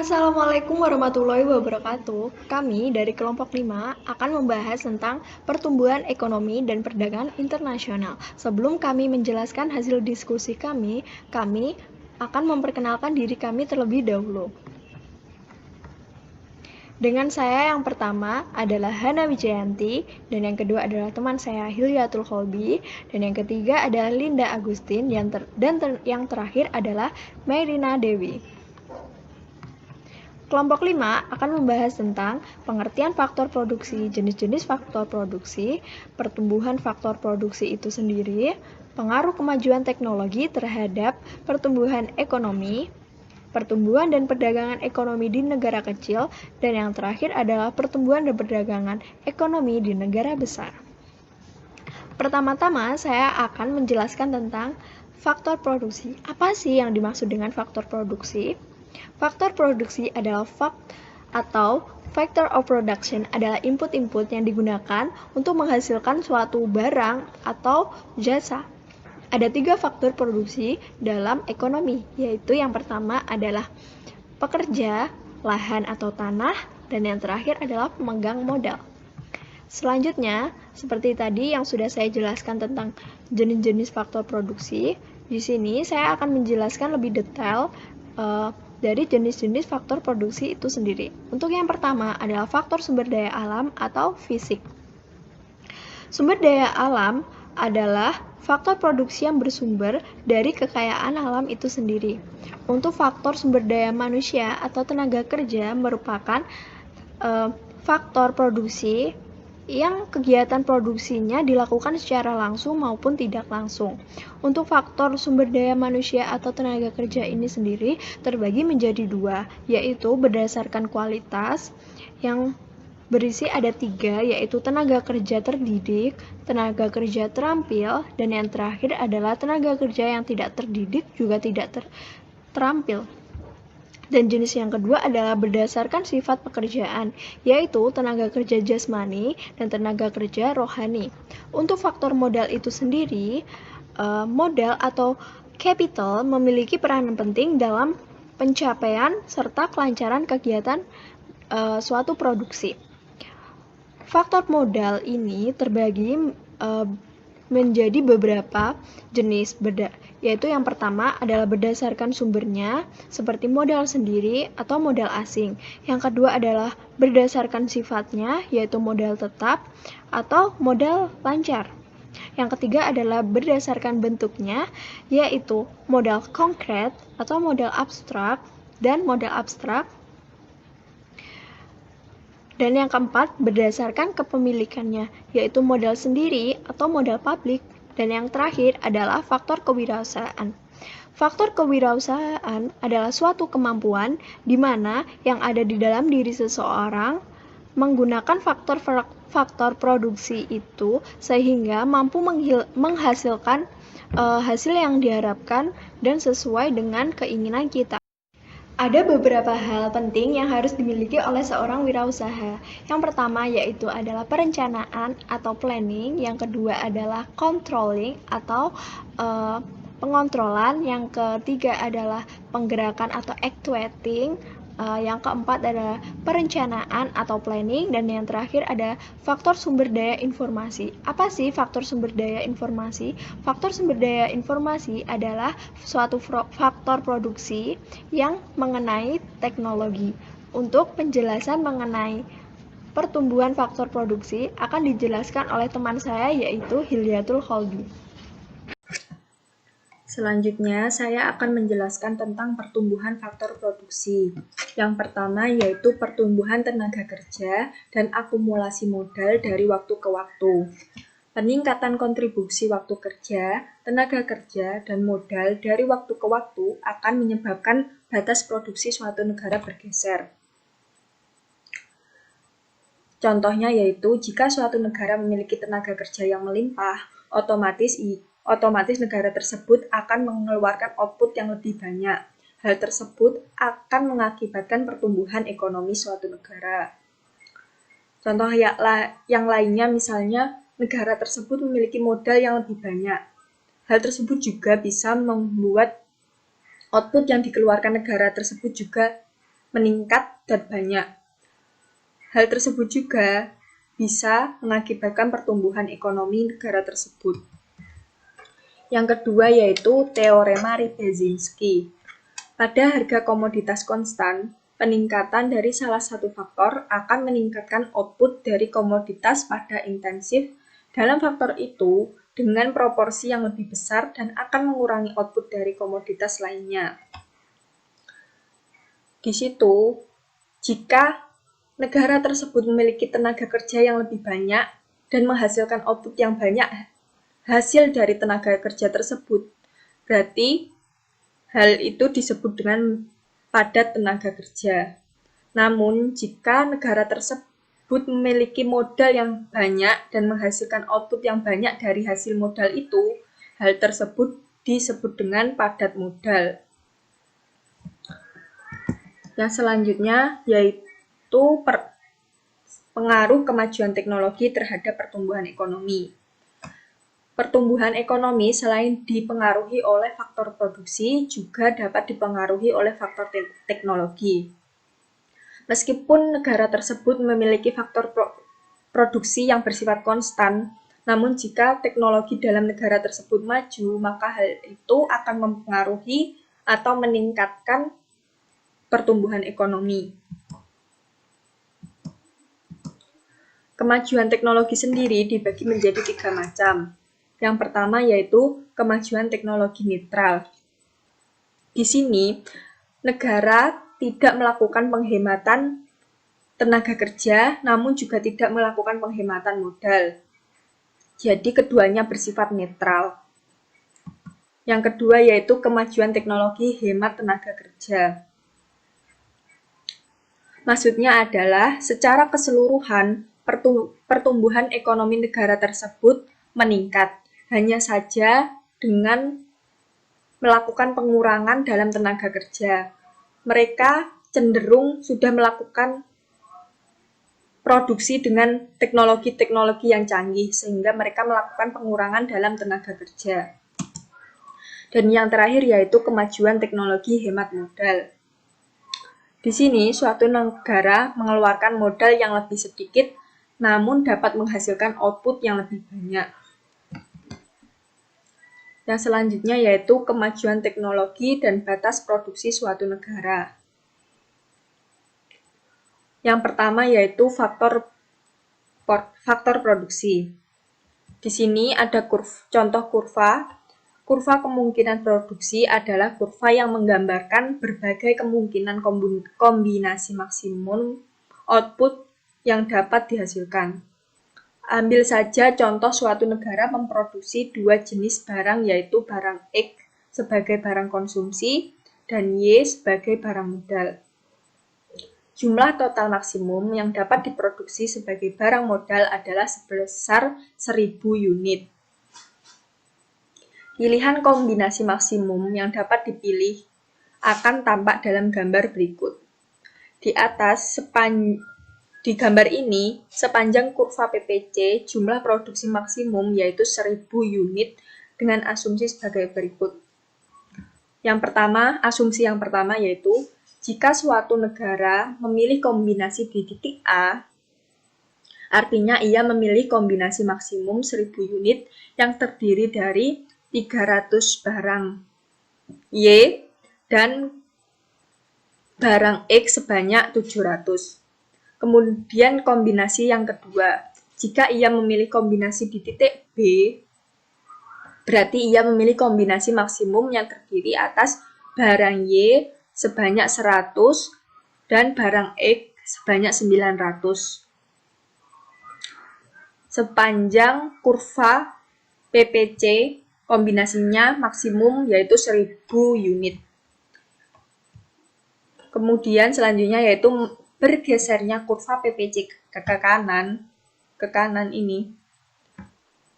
Assalamualaikum warahmatullahi wabarakatuh. Kami dari kelompok 5 akan membahas tentang pertumbuhan ekonomi dan perdagangan internasional. Sebelum kami menjelaskan hasil diskusi kami akan memperkenalkan diri kami terlebih dahulu. Dengan saya yang pertama adalah Hana Wijayanti, dan yang kedua adalah teman saya Hilyatul Kholbi, dan yang ketiga adalah Linda Agustin, yang terakhir adalah Mairina Dewi. Kelompok 5 akan membahas tentang pengertian faktor produksi, jenis-jenis faktor produksi, pertumbuhan faktor produksi itu sendiri, pengaruh kemajuan teknologi terhadap pertumbuhan ekonomi, pertumbuhan dan perdagangan ekonomi di negara kecil, dan yang terakhir adalah pertumbuhan dan perdagangan ekonomi di negara besar. Pertama-tama, saya akan menjelaskan tentang faktor produksi. Apa sih yang dimaksud dengan faktor produksi? Faktor produksi adalah factor of production adalah input-input yang digunakan untuk menghasilkan suatu barang atau jasa. Ada 3 faktor produksi dalam ekonomi, yaitu yang pertama adalah pekerja, lahan atau tanah, dan yang terakhir adalah pemegang modal. Selanjutnya, seperti tadi yang sudah saya jelaskan tentang jenis-jenis faktor produksi, di sini saya akan menjelaskan lebih detail dari jenis-jenis faktor produksi itu sendiri. Untuk yang pertama adalah faktor sumber daya alam atau fisik. Sumber daya alam adalah faktor produksi yang bersumber dari kekayaan alam itu sendiri. Untuk faktor sumber daya manusia atau tenaga kerja merupakan faktor produksi yang kegiatan produksinya dilakukan secara langsung maupun tidak langsung. Untuk faktor sumber daya manusia atau tenaga kerja ini sendiri terbagi menjadi 2, yaitu berdasarkan kualitas yang berisi ada 3, yaitu tenaga kerja terdidik, tenaga kerja terampil, dan yang terakhir adalah tenaga kerja yang tidak terdidik juga tidak terampil. Dan jenis yang kedua adalah berdasarkan sifat pekerjaan, yaitu tenaga kerja jasmani dan tenaga kerja rohani. Untuk faktor modal itu sendiri, modal atau capital memiliki peranan penting dalam pencapaian serta kelancaran kegiatan suatu produksi. Faktor modal ini terbagi menjadi beberapa jenis, yaitu yang pertama adalah berdasarkan sumbernya, seperti modal sendiri atau modal asing. Yang kedua adalah berdasarkan sifatnya, yaitu modal tetap atau modal lancar. Yang ketiga adalah berdasarkan bentuknya, yaitu modal konkret atau modal abstrak dan modal abstrak. Dan yang keempat, berdasarkan kepemilikannya, yaitu modal sendiri atau modal publik. Dan yang terakhir adalah faktor kewirausahaan. Faktor kewirausahaan adalah suatu kemampuan di mana yang ada di dalam diri seseorang menggunakan faktor produksi itu sehingga mampu menghasilkan hasil yang diharapkan dan sesuai dengan keinginan kita. Ada beberapa hal penting yang harus dimiliki oleh seorang wirausaha. Yang pertama yaitu adalah perencanaan atau planning, yang kedua adalah controlling atau pengontrolan, yang ketiga adalah penggerakan atau actuating, yang keempat adalah perencanaan atau planning, dan yang terakhir ada faktor sumber daya informasi. Apa sih faktor sumber daya informasi? Faktor sumber daya informasi adalah suatu faktor produksi yang mengenai teknologi. Untuk penjelasan mengenai pertumbuhan faktor produksi akan dijelaskan oleh teman saya yaitu Hilyatul Kholbi. Selanjutnya, saya akan menjelaskan tentang pertumbuhan faktor produksi. Yang pertama yaitu pertumbuhan tenaga kerja dan akumulasi modal dari waktu ke waktu. Peningkatan kontribusi waktu kerja, tenaga kerja, dan modal dari waktu ke waktu akan menyebabkan batas produksi suatu negara bergeser. Contohnya yaitu jika suatu negara memiliki tenaga kerja yang melimpah, otomatis negara tersebut akan mengeluarkan output yang lebih banyak. Hal tersebut akan mengakibatkan pertumbuhan ekonomi suatu negara. Contoh yang lainnya misalnya negara tersebut memiliki modal yang lebih banyak. Hal tersebut juga bisa membuat output yang dikeluarkan negara tersebut juga meningkat dan banyak. Hal tersebut juga bisa mengakibatkan pertumbuhan ekonomi negara tersebut. Yang kedua yaitu teorema Ribczynski. Pada harga komoditas konstan, peningkatan dari salah satu faktor akan meningkatkan output dari komoditas pada intensif dalam faktor itu dengan proporsi yang lebih besar dan akan mengurangi output dari komoditas lainnya. Di situ, jika negara tersebut memiliki tenaga kerja yang lebih banyak dan menghasilkan output yang banyak hasil dari tenaga kerja tersebut, berarti hal itu disebut dengan padat tenaga kerja. Namun, jika negara tersebut memiliki modal yang banyak dan menghasilkan output yang banyak dari hasil modal itu, hal tersebut disebut dengan padat modal. Yang selanjutnya yaitu pengaruh kemajuan teknologi terhadap pertumbuhan ekonomi. Pertumbuhan ekonomi selain dipengaruhi oleh faktor produksi, juga dapat dipengaruhi oleh faktor teknologi. Meskipun negara tersebut memiliki faktor produksi yang bersifat konstan, namun jika teknologi dalam negara tersebut maju, maka hal itu akan mempengaruhi atau meningkatkan pertumbuhan ekonomi. Kemajuan teknologi sendiri dibagi menjadi 3 macam. Yang pertama yaitu kemajuan teknologi netral. Di sini, negara tidak melakukan penghematan tenaga kerja, namun juga tidak melakukan penghematan modal. Jadi keduanya bersifat netral. Yang kedua yaitu kemajuan teknologi hemat tenaga kerja. Maksudnya adalah secara keseluruhan pertumbuhan ekonomi negara tersebut meningkat. Hanya saja dengan melakukan pengurangan dalam tenaga kerja. Mereka cenderung sudah melakukan produksi dengan teknologi-teknologi yang canggih, sehingga mereka melakukan pengurangan dalam tenaga kerja. Dan yang terakhir yaitu kemajuan teknologi hemat modal. Di sini, suatu negara mengeluarkan modal yang lebih sedikit, namun dapat menghasilkan output yang lebih banyak. Yang selanjutnya yaitu kemajuan teknologi dan batas produksi suatu negara. Yang pertama yaitu faktor produksi. Di sini ada contoh kurva. Kurva kemungkinan produksi adalah kurva yang menggambarkan berbagai kemungkinan kombinasi maksimum output yang dapat dihasilkan. Ambil saja contoh suatu negara memproduksi 2 jenis barang, yaitu barang X sebagai barang konsumsi dan Y sebagai barang modal. Jumlah total maksimum yang dapat diproduksi sebagai barang modal adalah sebesar 1000 unit. Pilihan kombinasi maksimum yang dapat dipilih akan tampak dalam gambar berikut. Di atas, di gambar ini, sepanjang kurva PPC, jumlah produksi maksimum yaitu 1000 unit dengan asumsi sebagai berikut. Asumsi yang pertama yaitu, jika suatu negara memilih kombinasi di titik A, artinya ia memilih kombinasi maksimum 1000 unit yang terdiri dari 300 barang Y dan barang X sebanyak 700. Kemudian kombinasi yang kedua, jika ia memilih kombinasi di titik B, berarti ia memilih kombinasi maksimum yang terdiri atas barang Y sebanyak 100 dan barang X sebanyak 900. Sepanjang kurva PPC, kombinasinya maksimum yaitu 1000 unit. Kemudian selanjutnya yaitu bergesernya kurva PPC ke kanan ini,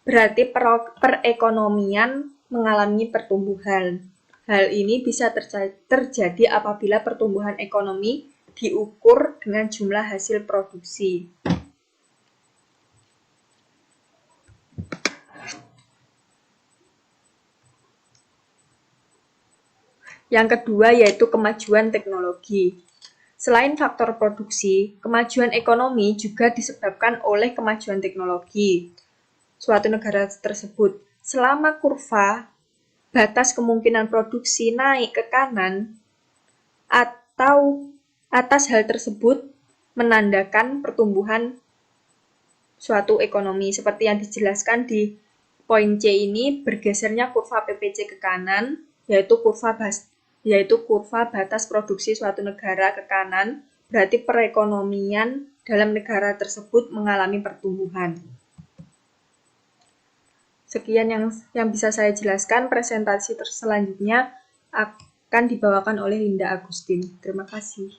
berarti perekonomian mengalami pertumbuhan. Hal ini bisa terjadi apabila pertumbuhan ekonomi diukur dengan jumlah hasil produksi. Yang kedua yaitu kemajuan teknologi. Selain faktor produksi, kemajuan ekonomi juga disebabkan oleh kemajuan teknologi suatu negara tersebut. Selama kurva batas kemungkinan produksi naik ke kanan atau atas, hal tersebut menandakan pertumbuhan suatu ekonomi. Seperti yang dijelaskan di poin C ini, bergesernya kurva PPC ke kanan, yaitu kurva batas produksi suatu negara ke kanan, berarti perekonomian dalam negara tersebut mengalami pertumbuhan. Sekian yang bisa saya jelaskan. Presentasi selanjutnya akan dibawakan oleh Linda Agustin. Terima kasih.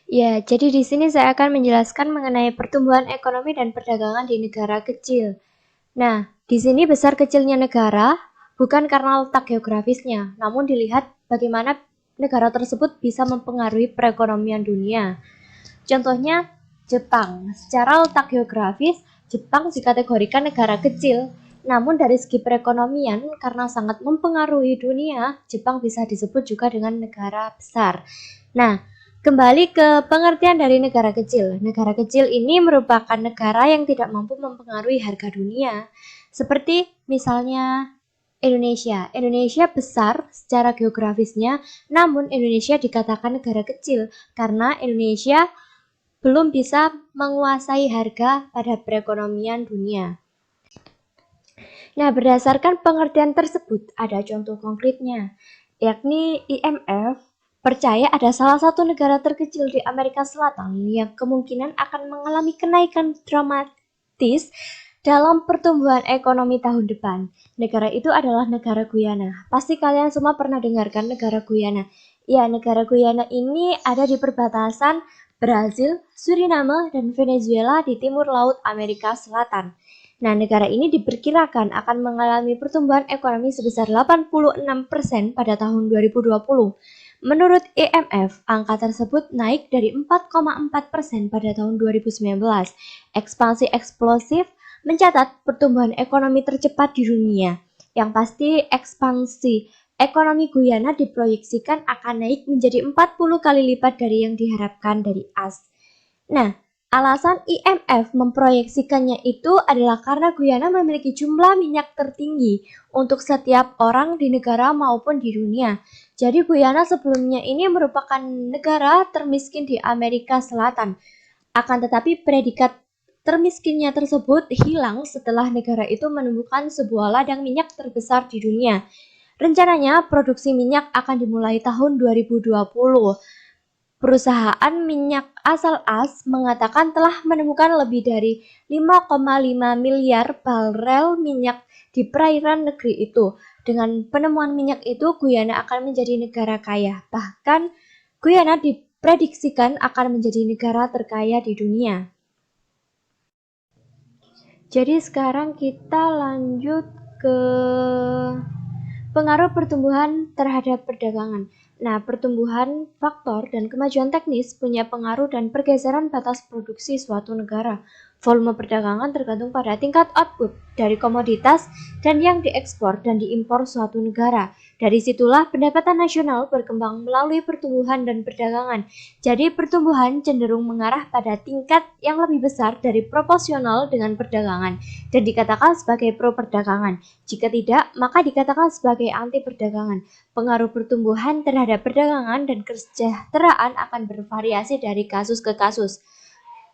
Ya, jadi di sini saya akan menjelaskan mengenai pertumbuhan ekonomi dan perdagangan di negara kecil. Nah, di sini besar kecilnya negara bukan karena letak geografisnya, namun dilihat bagaimana negara tersebut bisa mempengaruhi perekonomian dunia. Contohnya, Jepang. Secara letak geografis, Jepang dikategorikan negara kecil, namun dari segi perekonomian, karena sangat mempengaruhi dunia, Jepang bisa disebut juga dengan negara besar. Nah, kembali ke pengertian dari negara kecil. Negara kecil ini merupakan negara yang tidak mampu mempengaruhi harga dunia. Seperti misalnya Indonesia. Indonesia besar secara geografisnya, namun Indonesia dikatakan negara kecil karena Indonesia belum bisa menguasai harga pada perekonomian dunia. Nah, berdasarkan pengertian tersebut, ada contoh konkretnya, yakni IMF percaya ada salah satu negara terkecil di Amerika Selatan yang kemungkinan akan mengalami kenaikan dramatis dalam pertumbuhan ekonomi tahun depan. Negara itu adalah negara Guyana. Pasti kalian semua pernah dengarkan negara Guyana. Ya, negara Guyana ini ada di perbatasan Brazil, Suriname, dan Venezuela di timur laut Amerika Selatan. Nah, negara ini diperkirakan akan mengalami pertumbuhan ekonomi sebesar 86% pada tahun 2020. Menurut IMF, angka tersebut naik dari 4,4% pada tahun 2019. Ekspansi eksplosif mencatat pertumbuhan ekonomi tercepat di dunia. Yang pasti ekspansi ekonomi Guyana diproyeksikan akan naik menjadi 40 kali lipat dari yang diharapkan dari AS. Nah, alasan IMF memproyeksikannya itu adalah karena Guyana memiliki jumlah minyak tertinggi untuk setiap orang di negara maupun di dunia. Jadi Guyana sebelumnya ini merupakan negara termiskin di Amerika Selatan. Akan tetapi predikat termiskinnya tersebut hilang setelah negara itu menemukan sebuah ladang minyak terbesar di dunia. Rencananya produksi minyak akan dimulai tahun 2020. Perusahaan minyak asal AS mengatakan telah menemukan lebih dari 5,5 miliar barel minyak di perairan negeri itu. Dengan penemuan minyak itu, Guyana akan menjadi negara kaya. Bahkan, Guyana diprediksikan akan menjadi negara terkaya di dunia. Jadi sekarang kita lanjut ke pengaruh pertumbuhan terhadap perdagangan. Nah, pertumbuhan faktor dan kemajuan teknis punya pengaruh dan pergeseran batas produksi suatu negara. Volume perdagangan tergantung pada tingkat output dari komoditas dan yang diekspor dan diimpor suatu negara. Dari situlah pendapatan nasional berkembang melalui pertumbuhan dan perdagangan. Jadi pertumbuhan cenderung mengarah pada tingkat yang lebih besar dari proporsional dengan perdagangan dan dikatakan sebagai pro-perdagangan. Jika tidak, maka dikatakan sebagai anti-perdagangan. Pengaruh pertumbuhan terhadap perdagangan dan kesejahteraan akan bervariasi dari kasus ke kasus.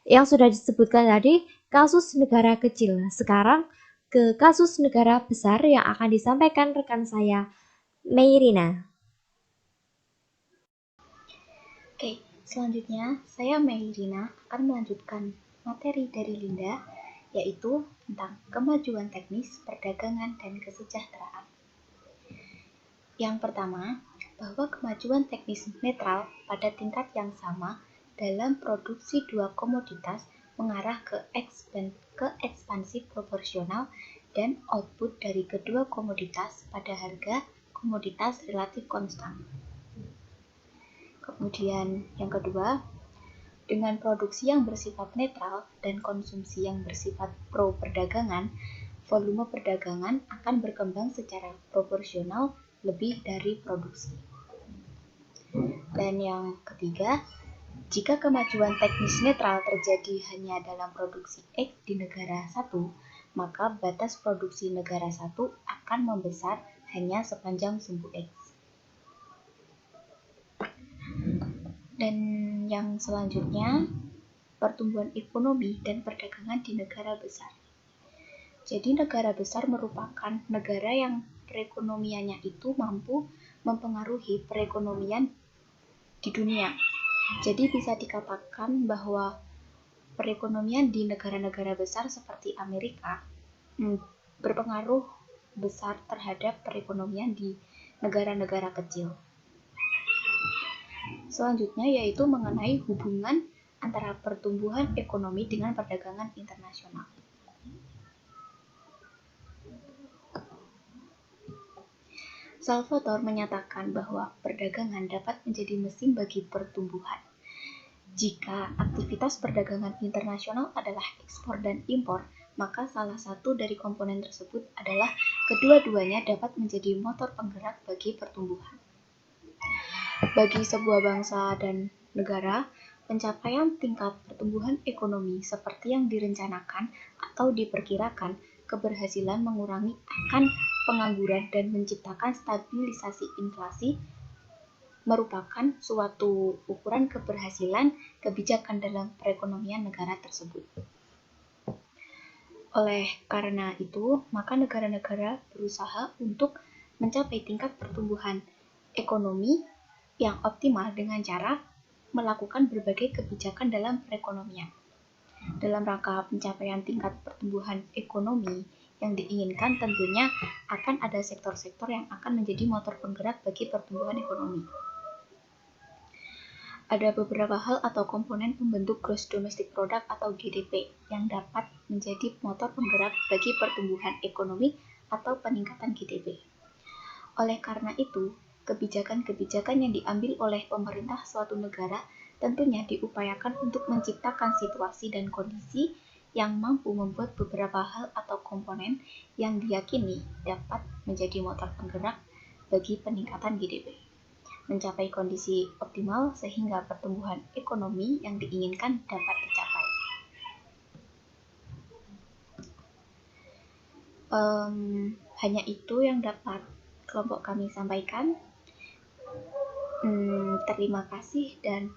Yang sudah disebutkan tadi, kasus negara kecil. Sekarang ke kasus negara besar yang akan disampaikan rekan saya, Meirina. Oke, selanjutnya saya Meirina akan melanjutkan materi dari Linda, yaitu tentang kemajuan teknis, perdagangan, dan kesejahteraan. Yang pertama, bahwa kemajuan teknis netral pada tingkat yang sama dalam produksi dua komoditas mengarah ke ekspansi proporsional dan output dari kedua komoditas pada harga komoditas relatif konstan. Kemudian yang kedua, dengan produksi yang bersifat netral dan konsumsi yang bersifat pro-perdagangan, volume perdagangan akan berkembang secara proporsional lebih dari produksi. Dan yang ketiga, jika kemajuan teknis netral terjadi hanya dalam produksi X di negara satu, maka batas produksi negara satu akan membesar hanya sepanjang sumbu X. Dan yang selanjutnya, pertumbuhan ekonomi dan perdagangan di negara besar. Jadi negara besar merupakan negara yang perekonomiannya itu mampu mempengaruhi perekonomian di dunia. Jadi bisa dikatakan bahwa perekonomian di negara-negara besar seperti Amerika berpengaruh besar terhadap perekonomian di negara-negara kecil. Selanjutnya yaitu mengenai hubungan antara pertumbuhan ekonomi dengan perdagangan internasional. Salvador menyatakan bahwa perdagangan dapat menjadi mesin bagi pertumbuhan. Jika aktivitas perdagangan internasional adalah ekspor dan impor, maka salah satu dari komponen tersebut adalah kedua-duanya dapat menjadi motor penggerak bagi pertumbuhan. Bagi sebuah bangsa dan negara, pencapaian tingkat pertumbuhan ekonomi seperti yang direncanakan atau diperkirakan keberhasilan mengurangi akan pengangguran dan menciptakan stabilisasi inflasi merupakan suatu ukuran keberhasilan kebijakan dalam perekonomian negara tersebut. Oleh karena itu, maka negara-negara berusaha untuk mencapai tingkat pertumbuhan ekonomi yang optimal dengan cara melakukan berbagai kebijakan dalam perekonomian. Dalam rangka pencapaian tingkat pertumbuhan ekonomi yang diinginkan, tentunya akan ada sektor-sektor yang akan menjadi motor penggerak bagi pertumbuhan ekonomi. Ada beberapa hal atau komponen pembentuk Gross Domestic Product atau GDP yang dapat menjadi motor penggerak bagi pertumbuhan ekonomi atau peningkatan GDP. Oleh karena itu, kebijakan-kebijakan yang diambil oleh pemerintah suatu negara tentunya diupayakan untuk menciptakan situasi dan kondisi yang mampu membuat beberapa hal atau komponen yang diyakini dapat menjadi motor penggerak bagi peningkatan GDP, mencapai kondisi optimal sehingga pertumbuhan ekonomi yang diinginkan dapat dicapai. Hanya itu yang dapat kelompok kami sampaikan. Terima kasih dan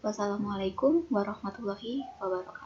wassalamualaikum warahmatullahi wabarakatuh.